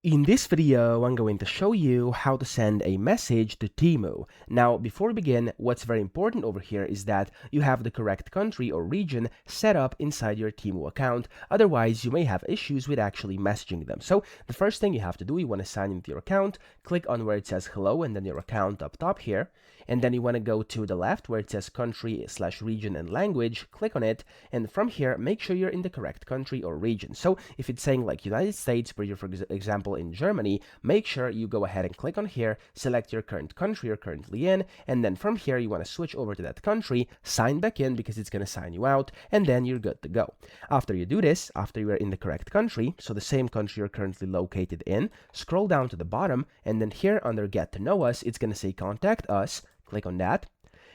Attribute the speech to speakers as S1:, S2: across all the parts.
S1: In this video, I'm going to show you how to send a message to Temu. Now, before we begin, what's very important over here is that you have the correct country or region set up inside your Temu account. Otherwise, you may have issues with actually messaging them. So the first thing you have to do, you want to sign into your account, click on where it says hello and then your account up top here. And then you want to go to the left where it says country/region and language, click on it. And from here, make sure you're in the correct country or region. So if it's saying like United States, but you're, for example, in Germany, make sure you go ahead and click on here, select your current country you're currently in, and then from here you want to switch over to that country, sign back in because it's going to sign you out, and then you're good to go. After you do this, after you are in the correct country, so the same country you're currently located in, scroll down to the bottom, and then here under Get to Know Us, it's going to say Contact Us. Click on that.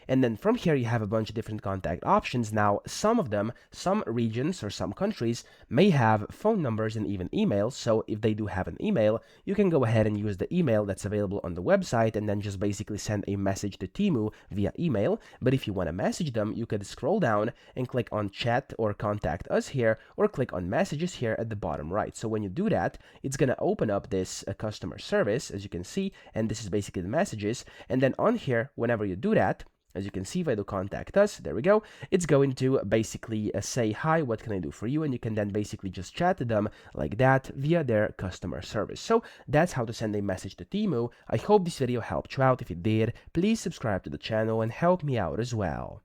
S1: And then from here, you have a bunch of different contact options. Now, some of them, some regions or some countries may have phone numbers and even emails. So if they do have an email, you can go ahead and use the email that's available on the website and then just basically send a message to Temu via email. But if you want to message them, you could scroll down and click on Chat or Contact Us here, or click on Messages here at the bottom right. So when you do that, it's going to open up this customer service, as you can see, and this is basically the messages. And then on here, whenever you do that, as you can see, if I do Contact Us, there we go, it's going to basically say, hi, what can I do for you? And you can then basically just chat to them like that via their customer service. So that's how to send a message to Temu. I hope this video helped you out. If it did, please subscribe to the channel and help me out as well.